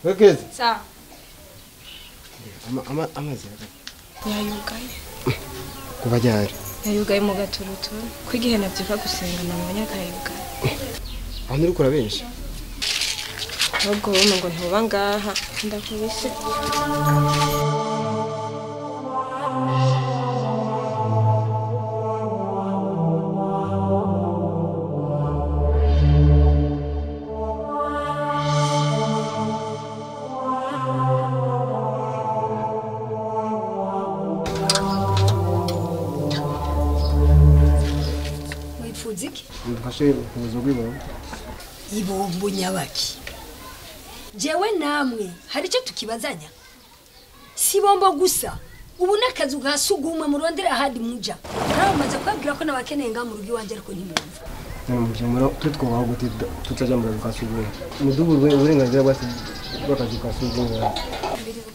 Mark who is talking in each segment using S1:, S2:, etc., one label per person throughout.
S1: Wekeze.
S2: Sawa.
S1: Amazi
S2: Yayugaye.
S1: kuva ryari?
S2: Yayugaye mu gaturutu. Kwigihe navyiva gusenga namenya kayugaye.
S1: Aho uri kura benshi?
S2: Ahubwo wowe ngo ntuba ngaha ndakubise.
S1: Ndafashe kuzo gwiboro.
S3: Ibombo nyabaki. Jewe namwe hari icyo tukibazanya. Si bombo gusa. Ubu nakazu gasugumwe murondera hadi muja. Aramaze kwabwira ko nabakeneye nga mu rugi wanje ariko ntimumva.
S1: Mujamura tutwaho guti tutaja mu gasugumwe. Muduburwe uburenganzira bwose bw'akazi kasugumwe.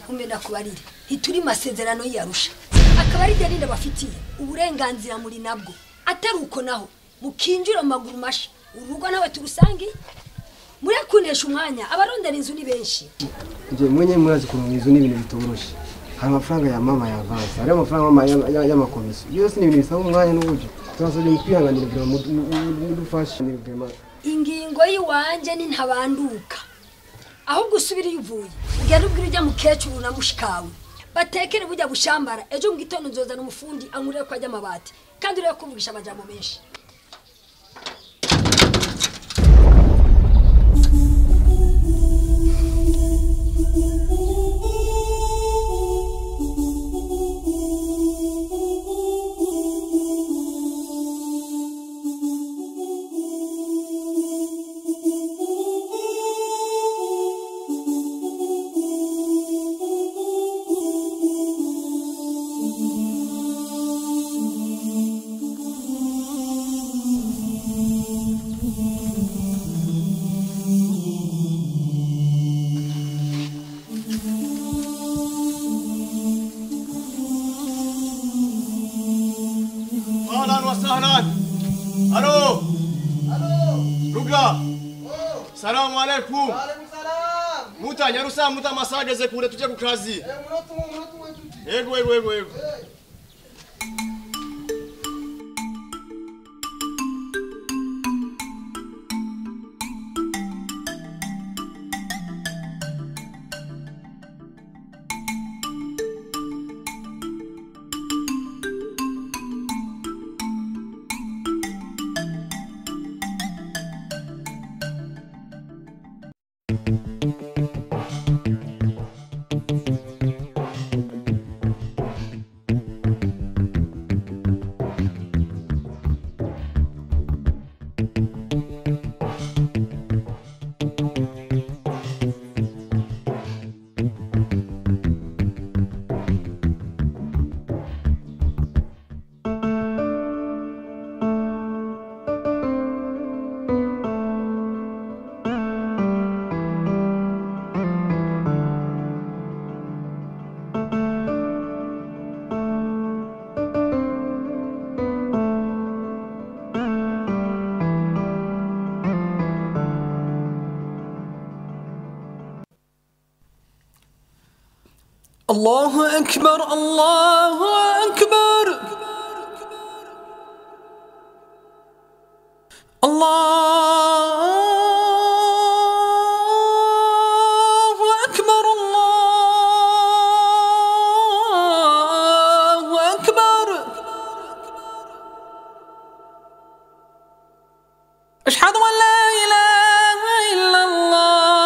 S3: Kumbe ndakubarira. Hituri masezerano yarusha. Akabari gari ndabafitiye uburenganzira muri nabwo. Atari uko naho mukinjura amaguru masha urugo nawe turusangi muri kunesha umwanya abarondera inzu ni benshi
S1: nje mwenye murazi kuronka inzu ni ibintu bitoroshe hari amafaranga ya mama ya avance hari amafaranga y'amakomisiyo yose ni ibintu bisaba umwanya n'uburyo turasabye mu kwihanganira kugira mudufashe
S3: ingingo yiwanje ni ntabanduka ahubwo usubira yuvuye ugenda ubwira ujya mukecuru na mushikawe batekere bujya bushambara ejo mu gitondo nzozana umufundi ankurire ko ajya amabati kandi uriye kuvugisha amajambo menshi
S4: Muta nyarusa muta masaje ze kure tuje ku kazi. Ego.
S5: الله أكبر الله أكبر الله أكبر الله أكبر أشهد أن لا إله إلا الله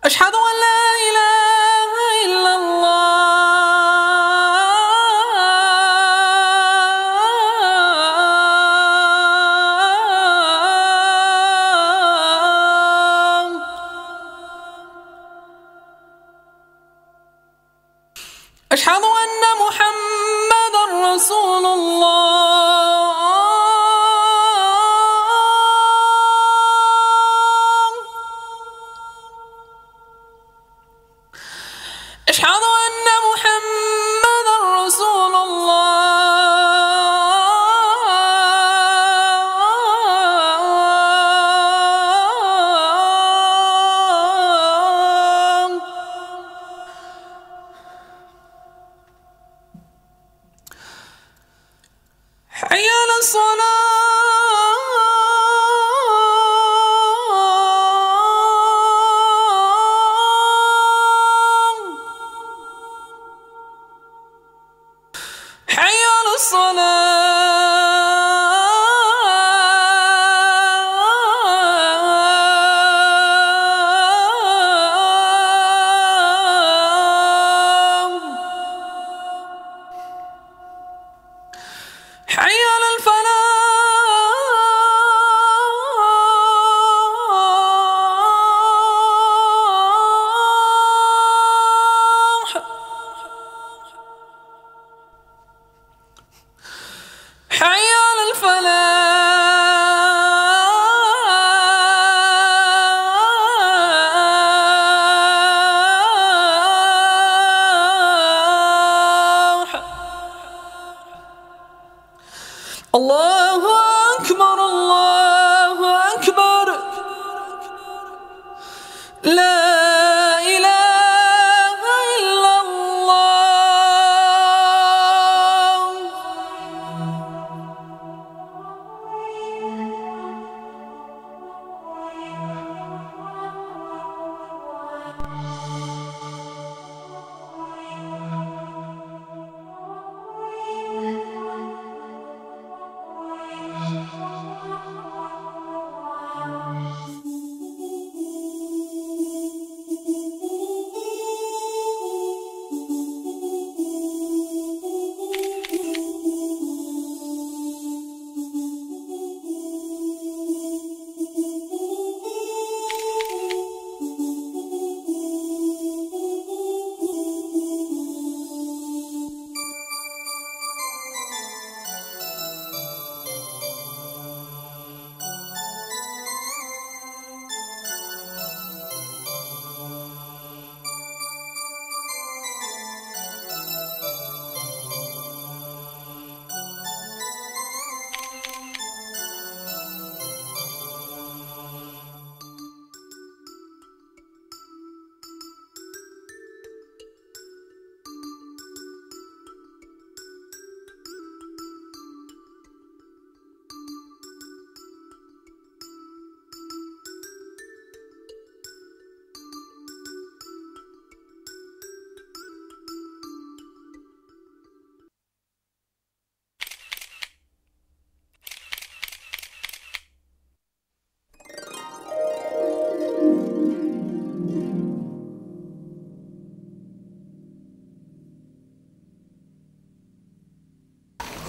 S5: أشهد أن لا إله إلا الله أشهد أن محمدا رسول الله أشهد أن محمدا رسول الله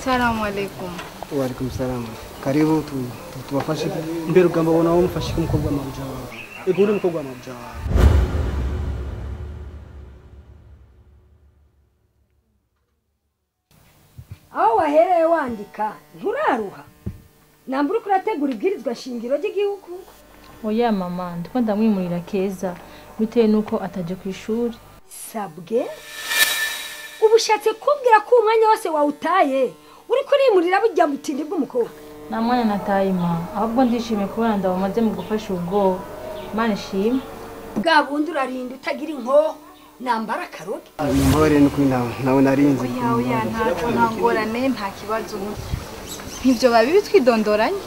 S6: Salamu alaikum.
S1: Wa alaikum salam. Karibu tubafashe.
S7: Mbere ugamba bona wo mufashe umukobwa w'amabuja wawe. Ego uri umukobwa w'amabuja wawe.
S3: aho wahereye wandika nturaruha nambura kurategura ibwirizwa shingiro ry'igihugu.
S8: Oya mama ndiko ndamwimurira Keza bitewe nuko ataje ku ishuri.
S3: Sabwe ubushatse kumbwira ko umwanya wose wawutaye uri kurimurira bujya mutindi bw'umukobwa.
S8: Nta mwanya nataye ma ahubwo ndishimiye kubona ndabamaze mu gufasha ubwo Imana ishimwe.
S3: Bwa bundi urarinda utagira inko nambara karoge.
S1: Mbore no kwinawe nawe narinzi.
S6: Oya nta ngorane nta kibazo. Nk'ibyo babi twidondoranye.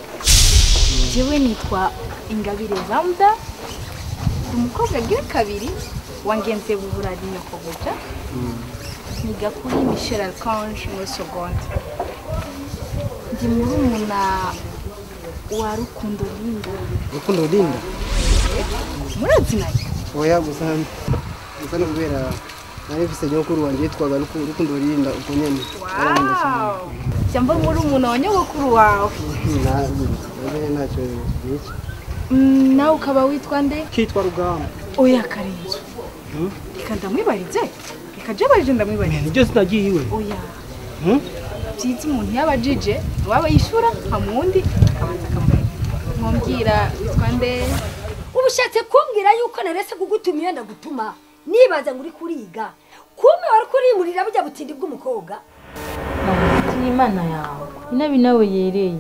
S6: Jewe nitwa Ingabire Zamda. Umukobwa agira kabiri wangenze buburari nyoko buja. Niga kuri Michel Archange muri seconde. Ndi murumuna wa Rukundo Linda.
S1: Rukundo Linda.
S6: Murazi nayo.
S1: Oya gusa kubera nari mfise nyokuru wanje yitwaga Rukundo Linda uko nyene.
S6: Wow. Jambo murumuna wa nyokuru wawe.
S1: Ntacyo niki.
S6: Nawe ukaba witwa nde?
S7: Kitwa Rugamba.
S6: Oya Karenzo. Reka ndamwibarize. Reka je barije ndamwibarize.
S7: Nibyo sinagiye.
S6: Oya. Byiza umuntu yabajije waba yishura hamundi akabanza akamubwira. Mwambwira witwa nde?
S3: Ubushatse kumbwira yuko narese kugutumira ndagutuma nibaza nguri kuriga kume wari kurimurira bujya butindi bw'umukobwa.
S8: Mama Imana yawe inabi nawe yereye.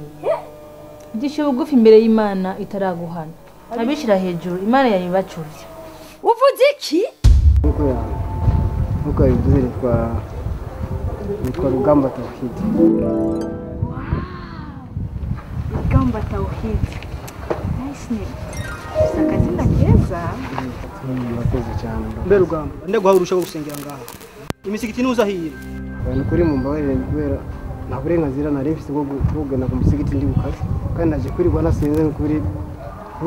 S8: Ndisho bugufi imbere y'Imana itaraguhana. Abishira hejuru Imana yabibacurye.
S3: Uvuze iki?
S1: Nuko yavuze nitwa Rugamba Tawhid.
S6: Rugamba Tawhid. Nice name. Sakazina keza.
S1: Murakoze cyane.
S7: Mbere Rugamba ndaguhawurusha gusengera ngaha. Imisigiti nuza hire.
S1: Abantu kuri mu mbabarire kubera nta burenganzira nari mfise bwo kugana ku musigiti ndi bukazi kandi naje kurirwa nasenze kuri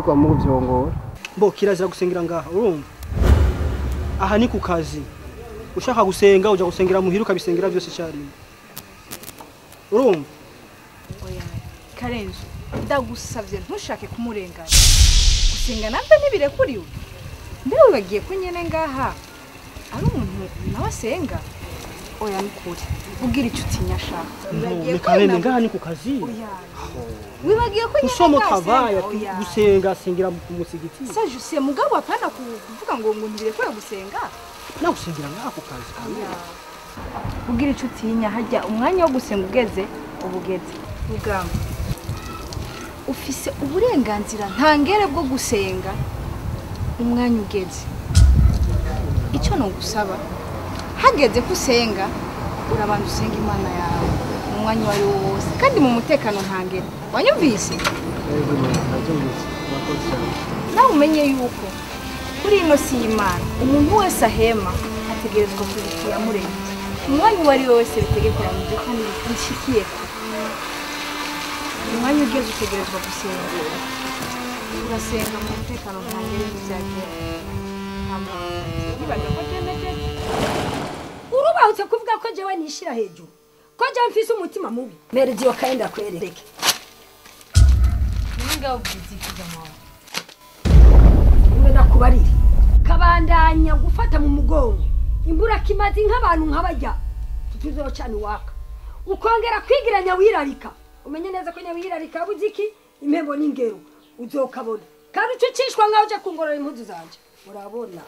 S1: kwa mu byongora.
S7: Mbo kirazira gusengera ngaha urumva? Aha ni ku kazi. Ushaka gusenga uja gusengera muhiruka bisengera byose cyari. Urumva?
S6: Oya Karenzo ndagusavye ntushake kumurenganya. Gusenga nabyo ntibirekuriwe. Mbere bagiye kunyene ngaha. Ari umuntu nawe asenga. Oya nikuri. Ugira icyo utinyashaka.
S7: Nikarene ngaha ni ku kazi.
S6: Oya. Wibagiye ko
S7: usoma kabaya gusenga sengera mu musigiti.
S6: Ça je sais mugabo apana kuvuga ngo ntibirekure gusenga.
S7: Na gusengera ngaha ku kazi.
S6: Ugira icyo utinya hajya umwanya wo gusenga ugeze ubugeze. Rugamba. Ufise uburenganzira ntangere bwo gusenga umwanya ugeze. Icyo no gusaba hageze kusenga urabanza usenga Imana yawe mu mwanya wari wose kandi mu mutekano ntangere. Wanyumvise? Nawe umenye yuko kuri ino si Imana umuntu wese ahema ategerezwa kubikira murenge. Umwanya wari wose bitegekanije kandi bishikiye ko umwanya ugeze utegerezwa gusenga. Urasenga mu mutekano ntangere n'ibyagiye.
S3: Urubahutse kuvuga ko jewe nishira hejuru ko je mfise umutima mubi merezi wakaenda kwereke
S8: Ninga ubizikiza mama.
S3: Mwe nakubarire kabandanya gufata mu mugongo imbura kimazi nk'abantu nk'abajya tutuzocana waka ukongera kwigiranya wirarika umenye neza ko nyawirarika buziki impembo n'ingero uzokabona kandi ucicishwa nkaho je kungorora impuzu zanje urabona.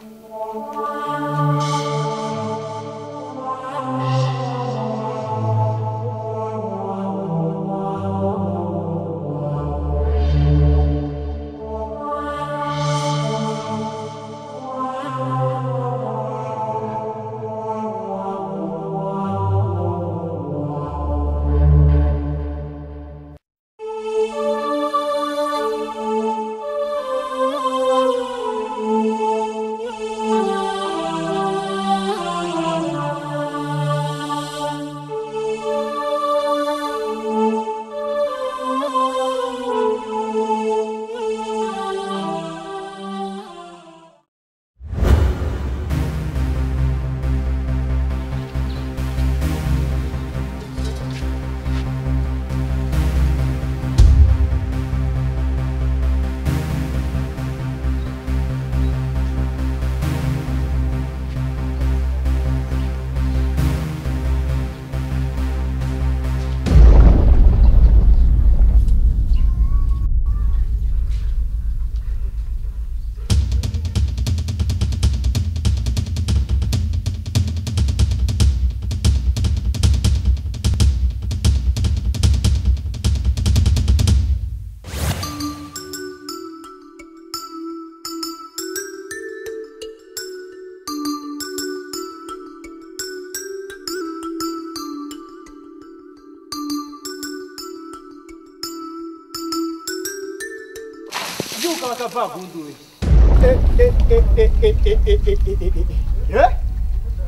S7: byuka bakava kunduye.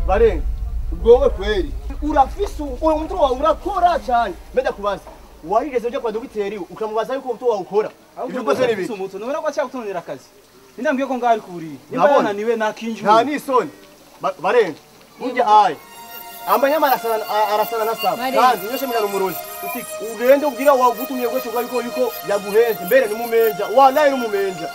S4: Barenga ubwowe kweli urafise uwo mutwe wawe urakora cyane mbeda kubaza warigeze ujya kwa dogiteri ukamubaza yuko umutwe wawe ukora ibyo ukoze ni biki
S7: umuntu nubona ko acyakutondera akazi indambwiye ko ngari kuburi nimba yananiwe nakinjura
S4: nta nisoni barenga burya aye amanyama arasana na saba kandi nyoshe mwana umurozi uti ugende ubwira wawe gutumye gwecho yuko yaguhenze mbere n'umumenja wanaye n'umumenja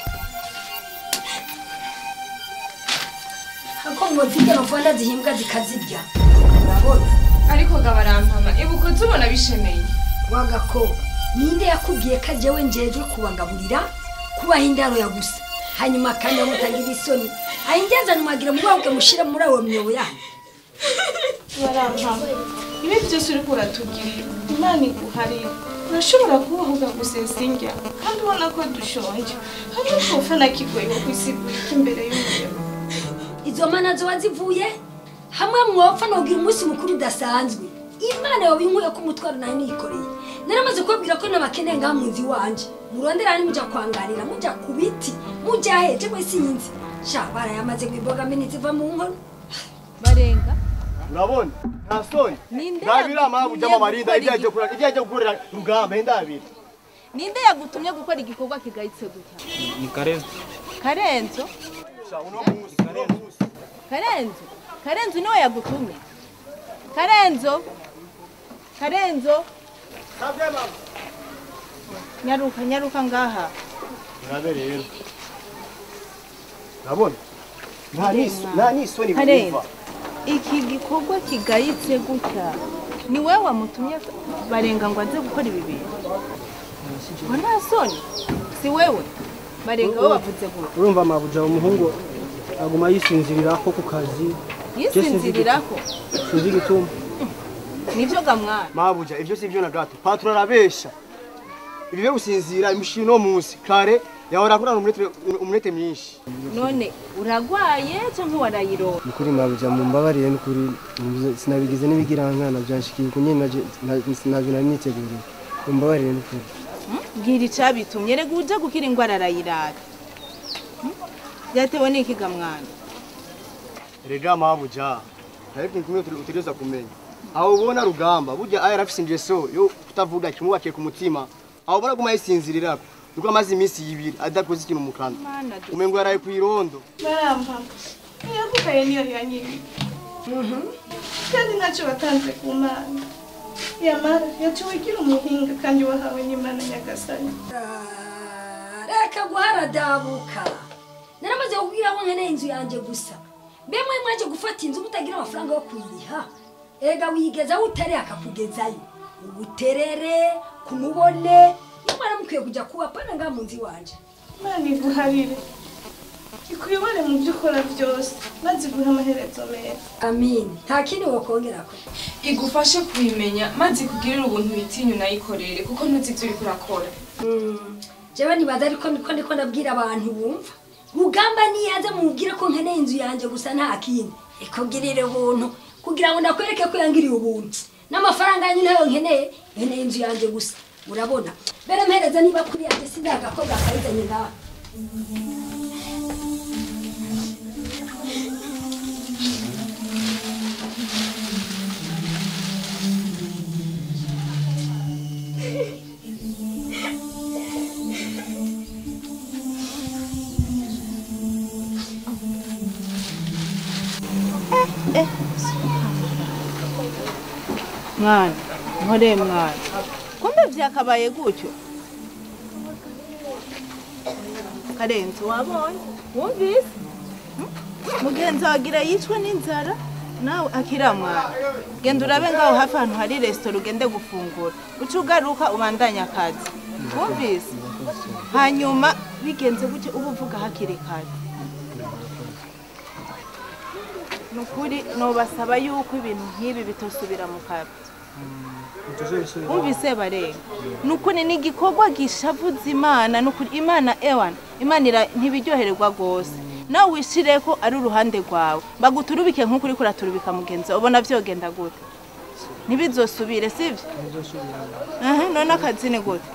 S3: Ako mwozige mufanda zihimbwa zikazirya. Urabona?
S2: Ariko gabarampama ibuko tubona bishemeye.
S3: Wagako ninde yakubwiye ko jewe njejwe kubagaburira kubaha indaro ya gusa. Hanyuma kandi mutagira isoni. Ayingenza numagira mubabwe mushira muri awo myobo yanyu.
S2: Barampama. Ibi byose uri kuratugirira. Imana iguharira. Urashobora kubaho ugagusesinga kandi ubona ko dushonje. Hanyuma twofana kigoye kwisigura imbere y'umuriro.
S3: Izo mana zo wazivuye hamwe mwopfa nogira umunsi mukuru udasanzwe Imana yo binkuye ko umutwaro nayo nikoreye naramaze kubabwira ko nabakene nga munzi wanje murondera ni muja kwangarira muja kubiti muja heje mwe sinzi shabara yamaze kwiboga miniti va mu nkono
S6: Barenga
S4: urabona nta soni ndabira amabu jama marinda ibyaje gukorera rugamba ndabira
S6: Ninde yagutumye gukora igikorwa kigayitse gutya
S7: Ni Karenzo.
S6: Karenzo Karenzo Karenzo niwe yagutumye Karenzo
S4: sabye mama
S6: nyaruka ngaha
S4: Ngabe rero Urabona nta nisoni
S6: Karenzo iki gikorwa kigayitse gutya ni wewe wamutumye Barenga ngo aze gukora ibi bintu ngo nta soni si wewe Barenga we bavuze gutya
S7: Urumva mabuja umuhungu aguma yisinzirirako ku kazi.
S6: yisinzirirako
S7: Sinzi gituma.
S6: nivyo gamwana
S4: mabuja ivyo sivyo na gato patro arabesha ibyo gusinzira imushino munsi kare yahora kurana umurete myinshi
S6: none uragwaye cyangwa warayiro
S1: Nukuri mabuja mumbabarire nukuri sinabigize n'ibigirankana byanshikiye kunye navyo nari niteguriye mumbabarire nukuri
S6: bwira icabitumye rega uje gukira ingwara arayirara byatewe n'iki gamwana
S4: rega mabuja ariko kumwe utegereza kumenya aho ubona rugamba burya aya rafise ingeso yo kutavuga kimubake ku mutima aho ubona guma yisinzirira nuko amazi iminsi yibiri adakoze ikintu mu kanwa umengo yaraye ku irondo
S2: Barampama. Yakubaye niyo yanyiri. Kandi ntacyo batanze ku Mana. Yamara yaciwe umuhinga kandi wahawe n'Imana Nyagasani.
S3: Reka guharadabuka naramaze kubwira ko nkene inzu yanje gusa bemwe mwaje gufata inzu mutagira amafaranga yo kuyiriha ega wigeza utari akakugezayo uguterere kumubone nyamara mukwiye kujya kuba pana nga munzi wanje
S2: Imana iguharire. Ikuyobore mu byo ukora byose maze iguhe amaherezo meza.
S3: amin nta kindi wokongerako
S2: Igufashe kubimenya maze ikugirire ubuntu bitinyu nayikorere kuko ntuzi ibyo uri kurakora.
S3: jewe nibaza ariko ndiko ndabwira abantu bumva rugamba niyaza mubwire ko nkene inzu yanje gusa nta kindi ikugirire ubuntu kugira ngo ndakwereke ko yangiriye ubuntu n'amafaranga yanyu nayo nkene inzu yanje gusa urabona bere mpereza niba kuri yanje sindagakobwa kayizanye ngaha
S6: mwana nkore mwana kumbe vyakabaye gutyo Karenzo wabonye wumvise mugenzi wagira yicwe n'inzara nawe akira mwana genda urabe ngaho hafi ahantu hari restaurant ugende gufungura uca ugaruka ubandanya akazi wumvise hanyuma bigenze gutyo uba uvuga hakiri kare nukuri nobasaba yuko ibintu nk'ibi bitosubira mu kazi Umvise Barenga nukuri ni igikorwa gishavuza Imana nukuri Imana ewana Imana ntibiryohererwa gose nawe wishire ko ari uruhande rwawe baguturubike nk'uko uri kuraturubika mugenza ubona vyogenda gute ntibizosubire sivyo none akazi ni gute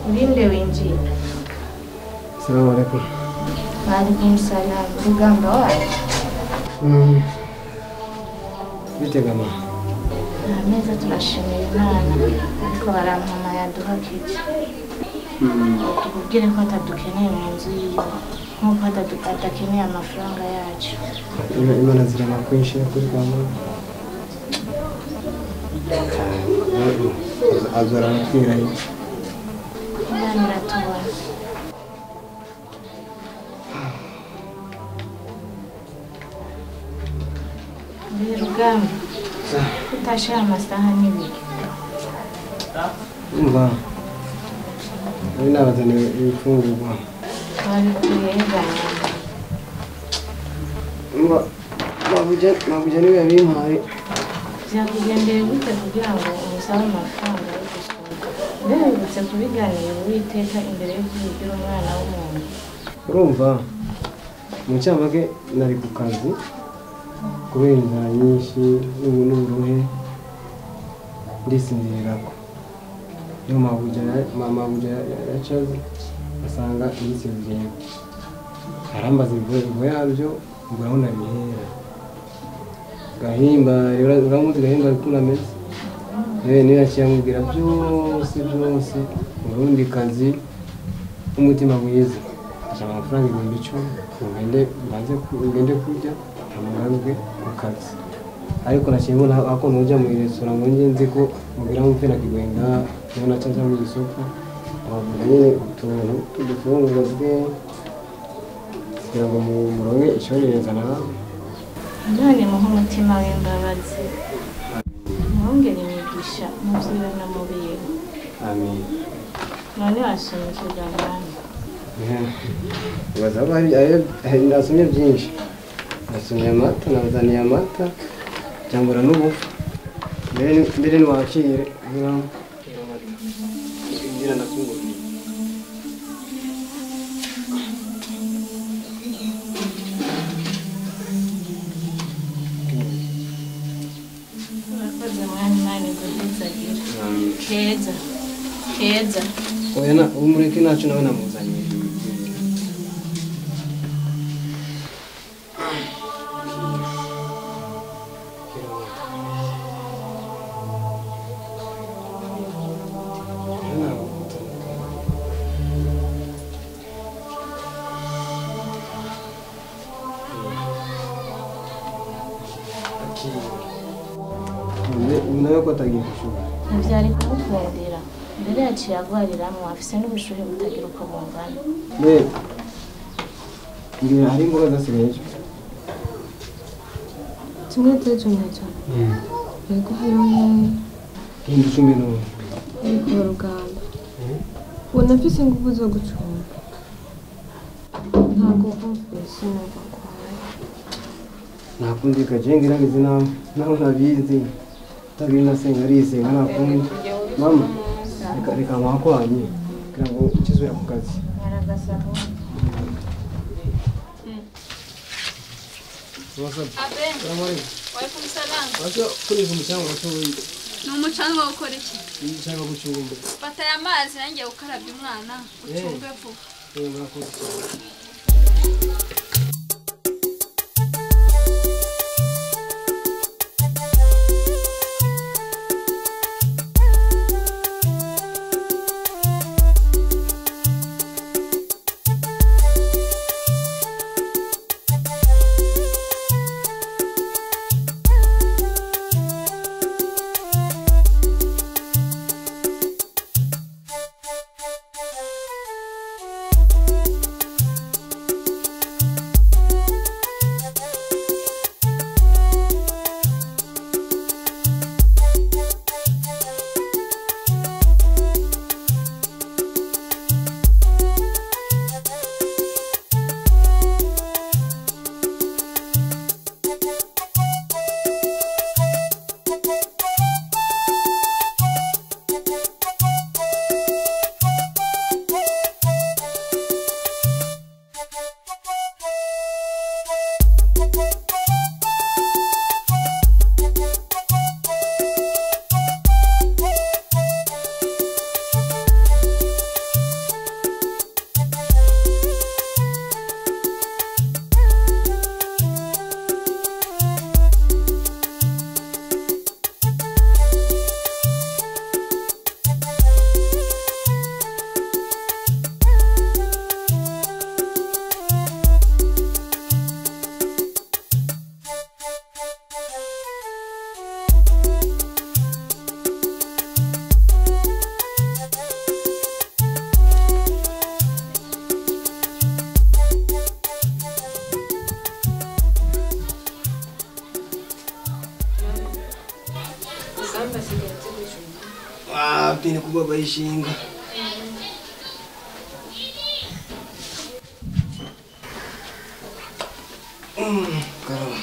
S6: urinde winjiye.
S1: Assalamu alaikum.
S6: Waalaikum salam. Rugamba waje?
S1: Bite gama?
S6: Ameza turashimira Imana ariko barampama yaduhakije. Tukubwire ko atadukeneye mu nzu yiwe nk'uko adakeneye amafaranga yacu.
S1: Imana zirama kwinshi kuri gama. Azora aratwiraye.
S6: Imana iratubona. Rugamba utashira amasaha n'ibiki.
S1: Umva ari nabazaniwe ibifungurwa.
S6: Bari kuyega.
S1: Umva mabuja niwe yabimpaye.
S6: Byakugendeye gute kugira ngo umusabe amafaranga yo gusohoka? Mbere kubiganira Uwiteka imbere yo kubigira umwana w'umuntu.
S1: Urumva mu cyamake nari ku kazi kubera inzara nyinshi n'uburuhe ndisinzirirako. Niyo mabuja yacaze asanga ndisinziriye. Arambaza ibigo yabyo mbura aho nabihera. Gahimba rero uramuzi Gahimba ukuntu ameze. Niyo yaciye amubwira byose uburundi kazi umutima mwiza. Ashaka amafaranga 10,000 ngende kurya amurabwe ku kazi. Ariko naciye mbona ako nujya mu restaurant ngo nzi ko mubwira mupfe nakigwenga niyo nacaza mu isoko abavuga nyine utuntu tudufungurwa kugira ngo muronke icyongereza nawe.
S6: None muhe umutima w'imbabazi. Mwongere imigisha mu byiwe no mu biwe.
S1: Amen.
S6: None wasomye ikiganiro.
S1: Baza bari ndasomye byinshi. Ndasomye amata nabazaniye amata cyangwa n'ubufu. Mbere niwakire ngira ndakungura.
S6: Keza.
S1: Oya na umureke nacu nawe namuzanye. Nawe ko atagiye kushura.
S6: Ntibyari kumukundira. Mbere yaciye agwariramwo afise n'ubushuhe butagira uko bungana.
S1: Ngira hari imboga zasigaye.
S9: Tumwe tejo nyacho. Yego harimo
S1: Kindu cumino.
S9: ariko Rugamba. Ubona afise ingufu zo gucunga. Ntabwo mfise numva kwawe.
S1: Nakundika jengi nagize naho ntabizi. Tabina senga rise nakundi. Mama reka mwakwanye kugira ngo ukizwe ku kazi.
S6: Yaragasabo.
S2: Abe. Waifu msalanga.
S1: Wacho kuri umucanga wacho
S2: Ni umucanga ukora iki?
S1: Umucanga gucumba.
S2: Fata ya mazi nanjye ukarabya umwana ucumbe vuba.
S1: Murakoze. pine kubabaishinga. Karama.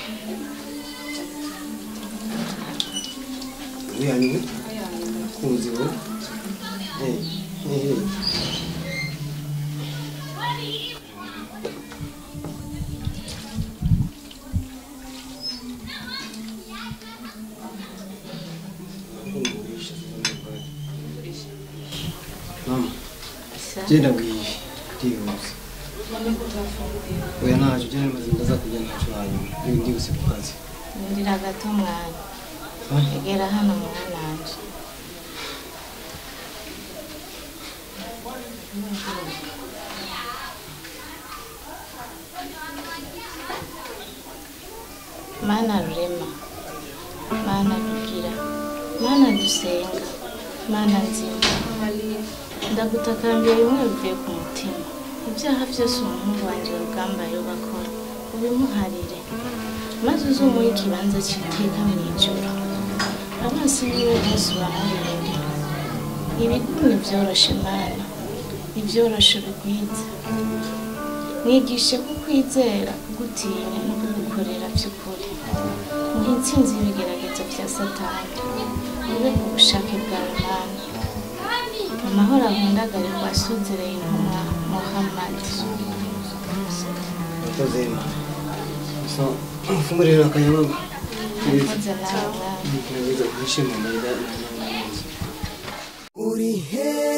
S1: Yani kuzi wo. Mama, jenda ngiyi ndibuze. Oya ntacyo jenda mazinda za kujya ntacyo hanyuma. Ndibuze ku kazi.
S10: Ndira gato mwana. Egera hano mwana wanje. Mana rurema, mana rugira, mana dusenga, mana nzima. Ndagutakambiye bimwe bivuye ku mutima. Ibyaha byose umuhungu wanjye Rugamba yobakora ubimuharire, maze uzumuhe ikibanza cy'iteka mu ijuru. Abansi biwe bose bamurinde. Ibigumye byoroshe mana, ibyoroshe bigwiza. Mwigishe kukwizera, kugutinya no kugukorera by'ukuri. Muhe intsinzi y'ibigeragezo bya Satani, ube ku bushake bwawe mana. Amahoro ahundagare ku basuzereye intumwa Muhammad.
S1: Tazema. So, fungurira akayabaga.
S10: Mkoze nawe mwana.
S1: Ngize kwishima muri
S5: uri he